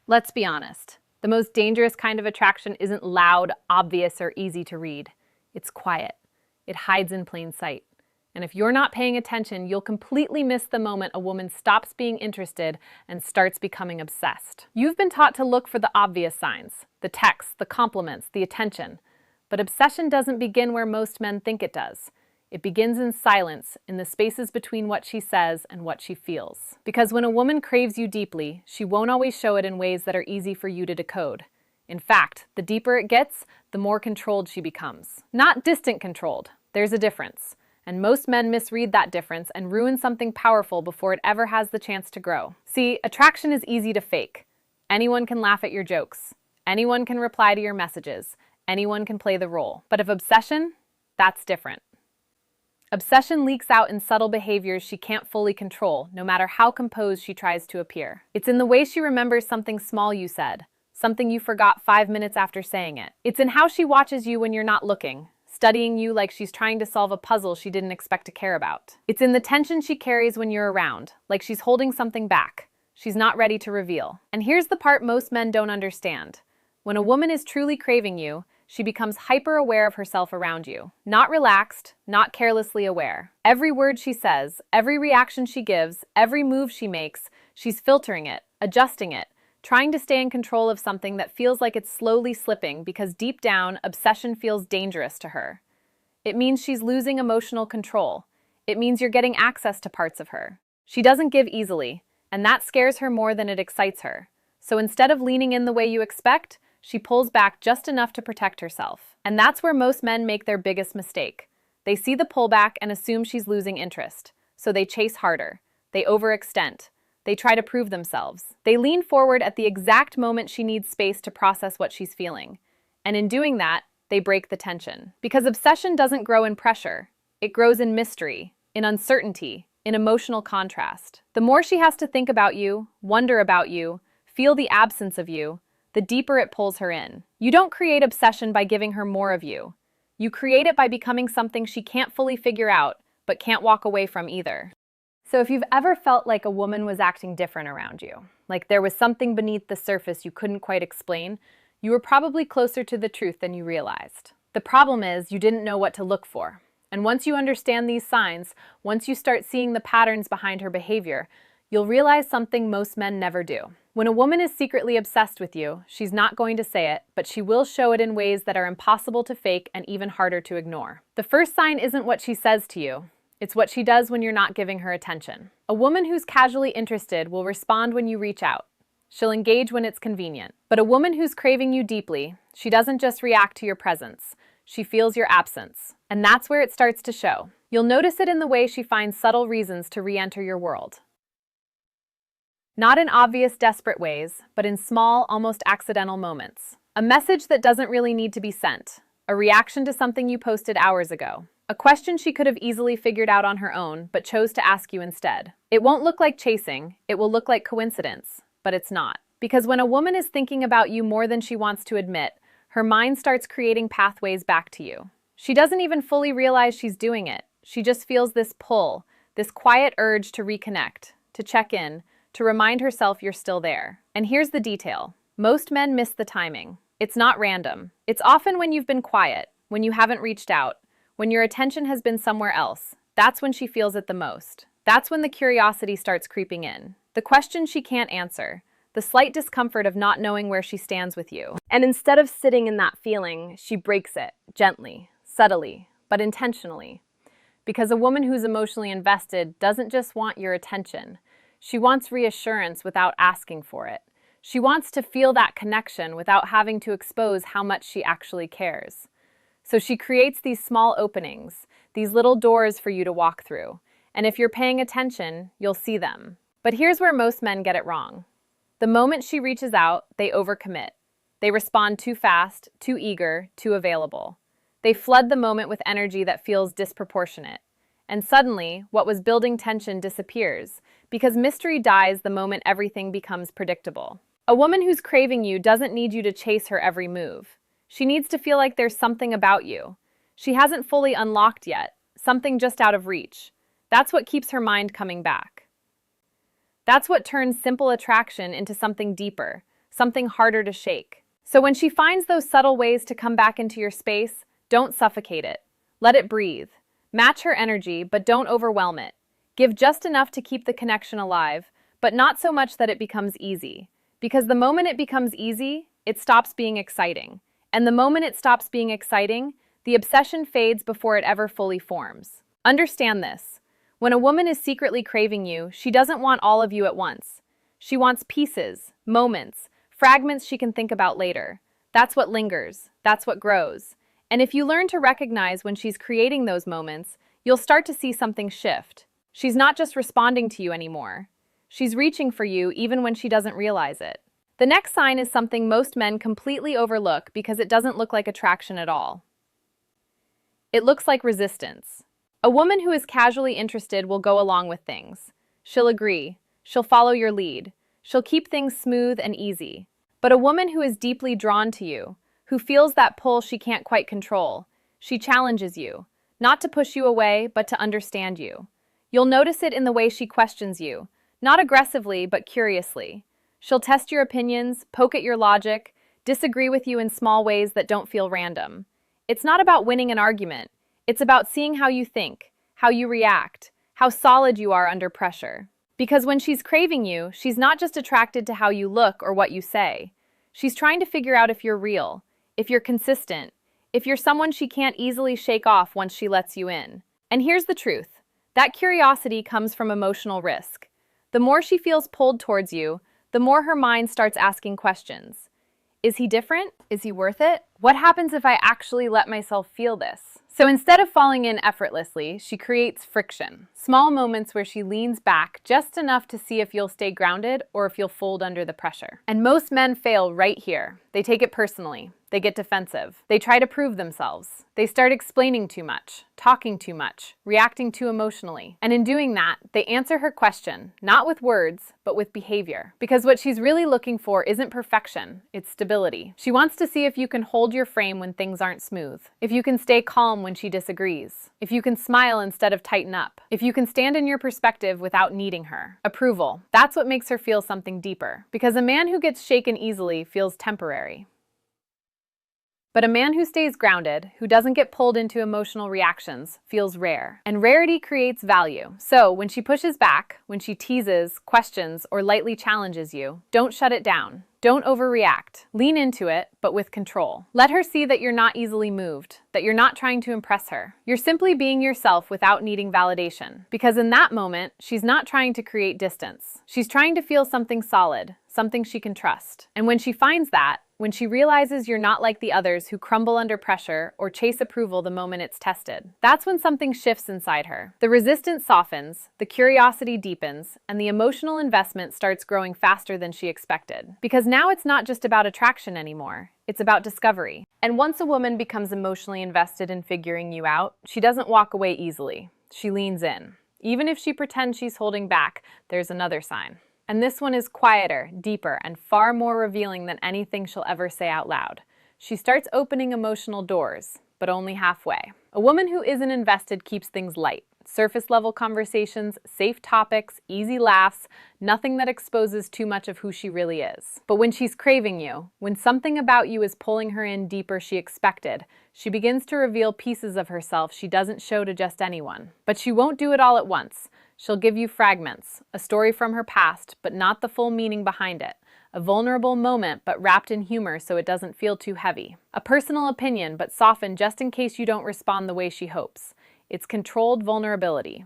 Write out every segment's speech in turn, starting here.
Let's be honest. The most dangerous kind of attraction isn't loud, obvious, or easy to read. It's quiet. It hides in plain sight. And if you're not paying attention, you'll completely miss the moment a woman stops being interested and starts becoming obsessed. You've been taught to look for the obvious signs, the texts, the compliments, the attention. But obsession doesn't begin where most men think it does. It begins in silence, in the spaces between what she says and what she feels. Because when a woman craves you deeply, she won't always show it in ways that are easy for you to decode. In fact, the deeper it gets, the more controlled she becomes. Not distant controlled. There's a difference. And most men misread that difference and ruin something powerful before it ever has the chance to grow. See, attraction is easy to fake. Anyone can laugh at your jokes. Anyone can reply to your messages. Anyone can play the role. But if obsession, that's different. Obsession leaks out in subtle behaviors she can't fully control, no matter how composed she tries to appear. It's in the way she remembers something small you said, something you forgot 5 minutes after saying it. It's in how she watches you when you're not looking, studying you like she's trying to solve a puzzle she didn't expect to care about. It's in the tension she carries when you're around, like she's holding something back she's not ready to reveal. And here's the part most men don't understand. When a woman is truly craving you, she becomes hyper-aware of herself around you. Not relaxed, not carelessly aware. Every word she says, every reaction she gives, every move she makes, she's filtering it, adjusting it, trying to stay in control of something that feels like it's slowly slipping because deep down, obsession feels dangerous to her. It means she's losing emotional control. It means you're getting access to parts of her. She doesn't give easily, and that scares her more than it excites her. So instead of leaning in the way you expect, she pulls back just enough to protect herself. And that's where most men make their biggest mistake. They see the pullback and assume she's losing interest. So they chase harder. They overextend. They try to prove themselves. They lean forward at the exact moment she needs space to process what she's feeling. And in doing that, they break the tension. Because obsession doesn't grow in pressure. It grows in mystery, in uncertainty, in emotional contrast. The more she has to think about you, wonder about you, feel the absence of you, the deeper it pulls her in. You don't create obsession by giving her more of you. You create it by becoming something she can't fully figure out, but can't walk away from either. So if you've ever felt like a woman was acting different around you, like there was something beneath the surface you couldn't quite explain, you were probably closer to the truth than you realized. The problem is you didn't know what to look for. And once you understand these signs, once you start seeing the patterns behind her behavior, you'll realize something most men never do. When a woman is secretly obsessed with you, she's not going to say it, but she will show it in ways that are impossible to fake and even harder to ignore. The first sign isn't what she says to you. It's what she does when you're not giving her attention. A woman who's casually interested will respond when you reach out. She'll engage when it's convenient. But a woman who's craving you deeply, she doesn't just react to your presence. She feels your absence. And that's where it starts to show. You'll notice it in the way she finds subtle reasons to re-enter your world. Not in obvious, desperate ways, but in small, almost accidental moments. A message that doesn't really need to be sent. A reaction to something you posted hours ago. A question she could have easily figured out on her own, but chose to ask you instead. It won't look like chasing, it will look like coincidence, but it's not. Because when a woman is thinking about you more than she wants to admit, her mind starts creating pathways back to you. She doesn't even fully realize she's doing it. She just feels this pull, this quiet urge to reconnect, to check in, to remind herself you're still there. And here's the detail. Most men miss the timing. It's not random. It's often when you've been quiet, when you haven't reached out, when your attention has been somewhere else. That's when she feels it the most. That's when the curiosity starts creeping in. The question she can't answer. The slight discomfort of not knowing where she stands with you. And instead of sitting in that feeling, she breaks it, gently, subtly, but intentionally. Because a woman who's emotionally invested doesn't just want your attention. She wants reassurance without asking for it. She wants to feel that connection without having to expose how much she actually cares. So she creates these small openings, these little doors for you to walk through. And if you're paying attention, you'll see them. But here's where most men get it wrong. The moment she reaches out, they overcommit. They respond too fast, too eager, too available. They flood the moment with energy that feels disproportionate. And suddenly, what was building tension disappears, because mystery dies the moment everything becomes predictable. A woman who's craving you doesn't need you to chase her every move. She needs to feel like there's something about you. She hasn't fully unlocked yet, something just out of reach. That's what keeps her mind coming back. That's what turns simple attraction into something deeper, something harder to shake. So when she finds those subtle ways to come back into your space, don't suffocate it. Let it breathe. Match her energy, but don't overwhelm it. Give just enough to keep the connection alive, but not so much that it becomes easy. Because the moment it becomes easy, it stops being exciting. And the moment it stops being exciting, the obsession fades before it ever fully forms. Understand this. When a woman is secretly craving you, she doesn't want all of you at once. She wants pieces, moments, fragments she can think about later. That's what lingers. That's what grows. And if you learn to recognize when she's creating those moments, you'll start to see something shift. She's not just responding to you anymore. She's reaching for you even when she doesn't realize it. The next sign is something most men completely overlook because it doesn't look like attraction at all. It looks like resistance. A woman who is casually interested will go along with things. She'll agree. She'll follow your lead. She'll keep things smooth and easy. But a woman who is deeply drawn to you, who feels that pull she can't quite control, she challenges you, not to push you away, but to understand you. You'll notice it in the way she questions you, not aggressively, but curiously. She'll test your opinions, poke at your logic, disagree with you in small ways that don't feel random. It's not about winning an argument. It's about seeing how you think, how you react, how solid you are under pressure. Because when she's craving you, she's not just attracted to how you look or what you say. She's trying to figure out if you're real, if you're consistent, if you're someone she can't easily shake off once she lets you in. And here's the truth. That curiosity comes from emotional risk. The more she feels pulled towards you, the more her mind starts asking questions. Is he different? Is he worth it? What happens if I actually let myself feel this? So instead of falling in effortlessly, she creates friction. Small moments where she leans back just enough to see if you'll stay grounded or if you'll fold under the pressure. And most men fail right here. They take it personally. They get defensive. They try to prove themselves. They start explaining too much, talking too much, reacting too emotionally. And in doing that, they answer her question, not with words, but with behavior. Because what she's really looking for isn't perfection, it's stability. She wants to see if you can hold your frame when things aren't smooth, if you can stay calm when she disagrees, if you can smile instead of tighten up, if you can stand in your perspective without needing her. Approval. That's what makes her feel something deeper. Because a man who gets shaken easily feels temporary. But a man who stays grounded, who doesn't get pulled into emotional reactions, feels rare. And rarity creates value. So when she pushes back, when she teases, questions, or lightly challenges you, don't shut it down. Don't overreact. Lean into it, but with control. Let her see that you're not easily moved, that you're not trying to impress her. You're simply being yourself without needing validation. Because in that moment, she's not trying to create distance. She's trying to feel something solid, something she can trust. And when she finds that, when she realizes you're not like the others who crumble under pressure or chase approval the moment it's tested, that's when something shifts inside her. The resistance softens, the curiosity deepens, and the emotional investment starts growing faster than she expected. Because now it's not just about attraction anymore. It's about discovery. And once a woman becomes emotionally invested in figuring you out, she doesn't walk away easily. She leans in. Even if she pretends she's holding back, there's another sign. And this one is quieter, deeper, and far more revealing than anything she'll ever say out loud. She starts opening emotional doors, but only halfway. A woman who isn't invested keeps things light. Surface-level conversations, safe topics, easy laughs, nothing that exposes too much of who she really is. But when she's craving you, when something about you is pulling her in deeper she expected, she begins to reveal pieces of herself she doesn't show to just anyone. But she won't do it all at once. She'll give you fragments, a story from her past, but not the full meaning behind it. A vulnerable moment, but wrapped in humor so it doesn't feel too heavy. A personal opinion, but softened just in case you don't respond the way she hopes. It's controlled vulnerability.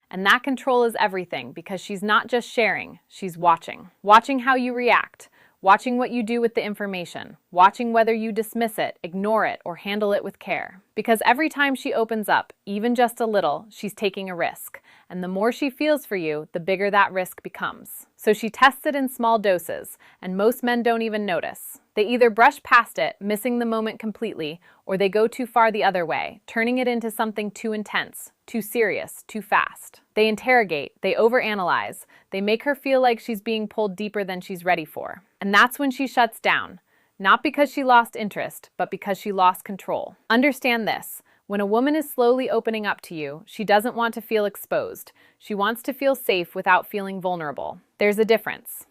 And that control is everything, because she's not just sharing, she's watching. Watching how you react. Watching what you do with the information, watching whether you dismiss it, ignore it, or handle it with care. Because every time she opens up, even just a little, she's taking a risk. And the more she feels for you, the bigger that risk becomes. So she tests it in small doses, and most men don't even notice. They either brush past it, missing the moment completely, or they go too far the other way, turning it into something too intense, too serious, too fast. They interrogate, they overanalyze, they make her feel like she's being pulled deeper than she's ready for. And that's when she shuts down. Not because she lost interest, but because she lost control. Understand this. When a woman is slowly opening up to you, she doesn't want to feel exposed. She wants to feel safe without feeling vulnerable. There's a difference.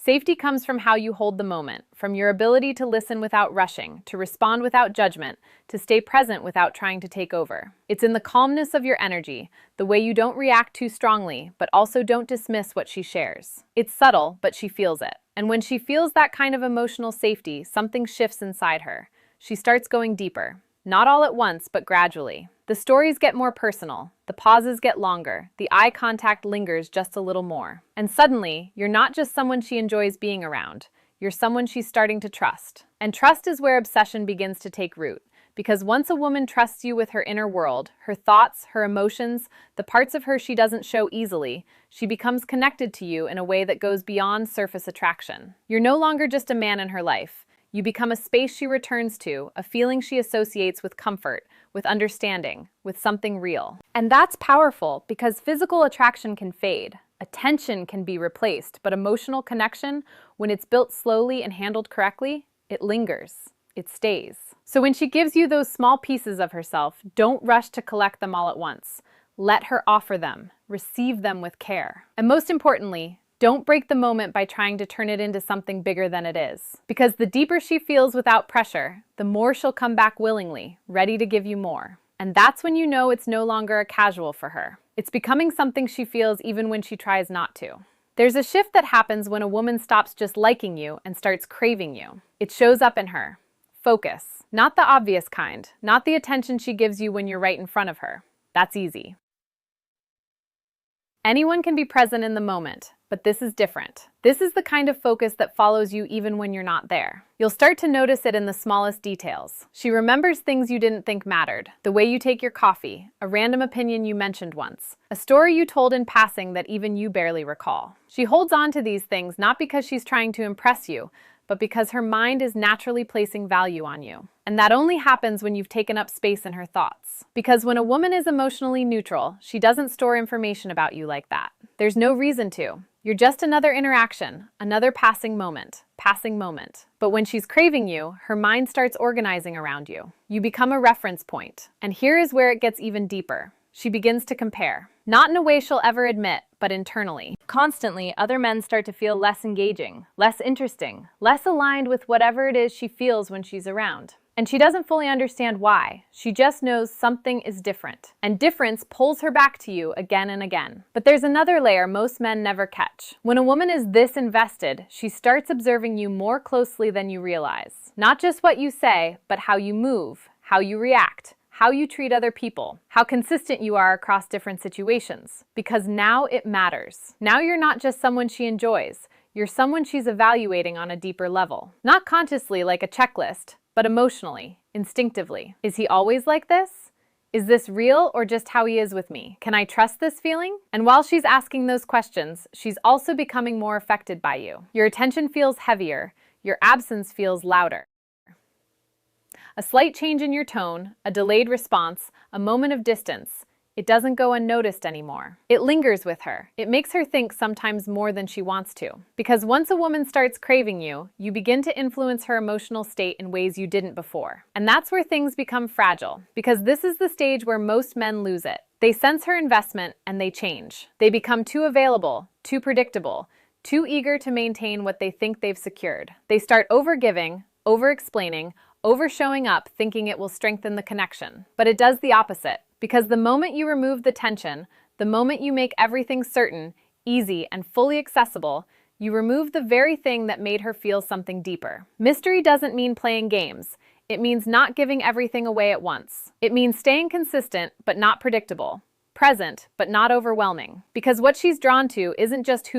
Safety comes from how you hold the moment, from your ability to listen without rushing, to respond without judgment, to stay present without trying to take over. It's in the calmness of your energy, the way you don't react too strongly, but also don't dismiss what she shares. It's subtle, but she feels it. And when she feels that kind of emotional safety, something shifts inside her. She starts going deeper. Not all at once, but gradually. The stories get more personal, the pauses get longer, the eye contact lingers just a little more. And suddenly, you're not just someone she enjoys being around, you're someone she's starting to trust. And trust is where obsession begins to take root. Because once a woman trusts you with her inner world, her thoughts, her emotions, the parts of her she doesn't show easily, she becomes connected to you in a way that goes beyond surface attraction. You're no longer just a man in her life. You become a space she returns to, a feeling she associates with comfort, with understanding, with something real. And that's powerful because physical attraction can fade. Attention can be replaced, but emotional connection, when it's built slowly and handled correctly, it lingers. It stays. So when she gives you those small pieces of herself, don't rush to collect them all at once. Let her offer them. Receive them with care. And most importantly, don't break the moment by trying to turn it into something bigger than it is. Because the deeper she feels without pressure, the more she'll come back willingly, ready to give you more. And that's when you know it's no longer a casual for her. It's becoming something she feels even when she tries not to. There's a shift that happens when a woman stops just liking you and starts craving you. It shows up in her. Focus. Not the obvious kind. Not the attention she gives you when you're right in front of her. That's easy. Anyone can be present in the moment, but this is different. This is the kind of focus that follows you even when you're not there. You'll start to notice it in the smallest details. She remembers things you didn't think mattered. The way you take your coffee, a random opinion you mentioned once, a story you told in passing that even you barely recall. She holds on to these things not because she's trying to impress you, but because her mind is naturally placing value on you. And that only happens when you've taken up space in her thoughts. Because when a woman is emotionally neutral, she doesn't store information about you like that. There's no reason to. You're just another interaction, another passing moment. But when she's craving you, her mind starts organizing around you. You become a reference point. And here is where it gets even deeper. She begins to compare. Not in a way she'll ever admit, but internally. Constantly, other men start to feel less engaging, less interesting, less aligned with whatever it is she feels when she's around. And she doesn't fully understand why. She just knows something is different. And difference pulls her back to you again and again. But there's another layer most men never catch. When a woman is this invested, she starts observing you more closely than you realize. Not just what you say, but how you move, how you react, how you treat other people, how consistent you are across different situations. Because now it matters. Now you're not just someone she enjoys. You're someone she's evaluating on a deeper level. Not consciously like a checklist, but emotionally, instinctively. Is he always like this? Is this real or just how he is with me? Can I trust this feeling? And while she's asking those questions, she's also becoming more affected by you. Your attention feels heavier. Your absence feels louder. A slight change in your tone, a delayed response, a moment of distance. It doesn't go unnoticed anymore. It lingers with her. It makes her think sometimes more than she wants to. Because once a woman starts craving you, you begin to influence her emotional state in ways you didn't before. And that's where things become fragile. Because this is the stage where most men lose it. They sense her investment and they change. They become too available, too predictable, too eager to maintain what they think they've secured. They start over-giving, over-explaining, over-showing up thinking it will strengthen the connection. But it does the opposite. Because the moment you remove the tension, the moment you make everything certain, easy, and fully accessible, you remove the very thing that made her feel something deeper. Mystery doesn't mean playing games. It means not giving everything away at once. It means staying consistent, but not predictable. Present, but not overwhelming. Because what she's drawn to isn't just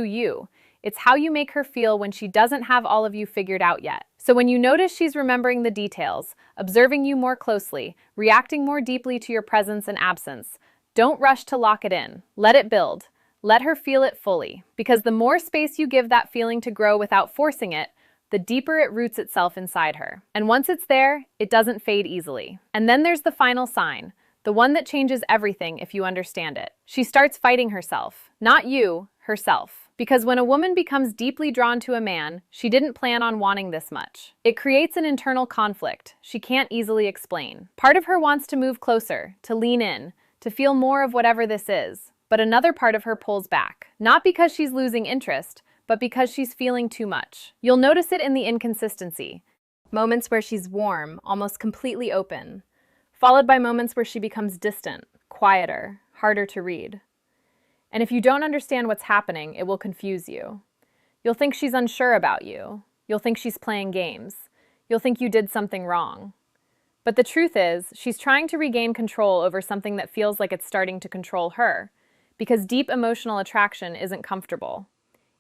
it's how you make her feel when she doesn't have all of you figured out yet. So when you notice she's remembering the details, observing you more closely, reacting more deeply to your presence and absence, don't rush to lock it in. Let it build. Let her feel it fully. Because the more space you give that feeling to grow without forcing it, the deeper it roots itself inside her. And once it's there, it doesn't fade easily. And then there's the final sign, the one that changes everything if you understand it. She starts fighting herself. Not you, herself. Because when a woman becomes deeply drawn to a man, she didn't plan on wanting this much. It creates an internal conflict she can't easily explain. Part of her wants to move closer, to lean in, to feel more of whatever this is. But another part of her pulls back. Not because she's losing interest, but because she's feeling too much. You'll notice it in the inconsistency. Moments where she's warm, almost completely open, followed by moments where she becomes distant, quieter, harder to read. And if you don't understand what's happening, it will confuse you. You'll think she's unsure about you. You'll think she's playing games. You'll think you did something wrong. But the truth is, she's trying to regain control over something that feels like it's starting to control her, because deep emotional attraction isn't comfortable.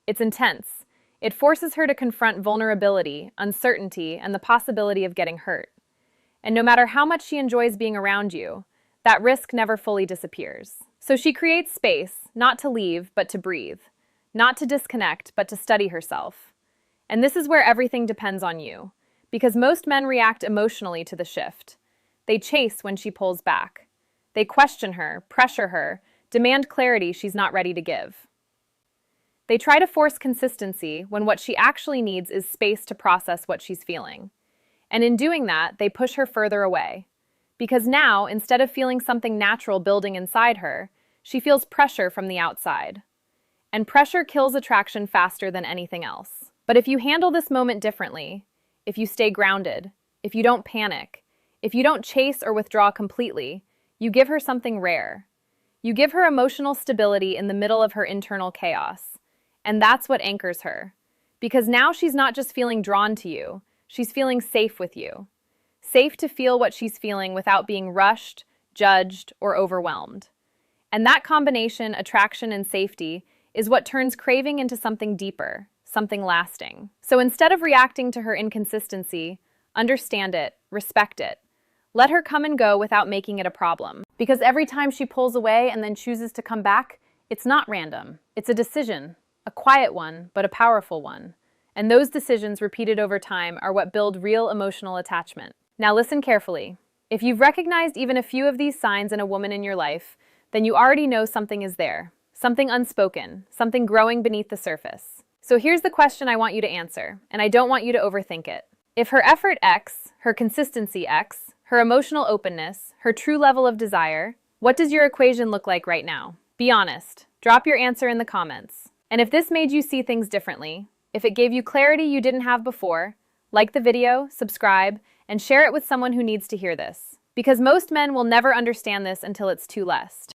It's intense. It forces her to confront vulnerability, uncertainty, and the possibility of getting hurt. And no matter how much she enjoys being around you, that risk never fully disappears. So she creates space, not to leave, but to breathe. Not to disconnect, but to study herself. And this is where everything depends on you, because most men react emotionally to the shift. They chase when she pulls back. They question her, pressure her, demand clarity she's not ready to give. They try to force consistency when what she actually needs is space to process what she's feeling. And in doing that, they push her further away. Because now, instead of feeling something natural building inside her, she feels pressure from the outside. And pressure kills attraction faster than anything else. But if you handle this moment differently, if you stay grounded, if you don't panic, if you don't chase or withdraw completely, you give her something rare. You give her emotional stability in the middle of her internal chaos. And that's what anchors her. Because now she's not just feeling drawn to you, she's feeling safe with you. Safe to feel what she's feeling without being rushed, judged, or overwhelmed. And that combination, attraction and safety, is what turns craving into something deeper, something lasting. So instead of reacting to her inconsistency, understand it, respect it. Let her come and go without making it a problem. Because every time she pulls away and then chooses to come back, it's not random. It's a decision. A quiet one, but a powerful one. And those decisions repeated over time are what build real emotional attachment. Now listen carefully. If you've recognized even a few of these signs in a woman in your life, then you already know something is there. Something unspoken, something growing beneath the surface. So here's the question I want you to answer, and I don't want you to overthink it. If her effort X, her consistency X, her emotional openness, her true level of desire, what does your equation look like right now? Be honest. Drop your answer in the comments. And if this made you see things differently, if it gave you clarity you didn't have before, like the video, subscribe, and share it with someone who needs to hear this. Because most men will never understand this until it's too late.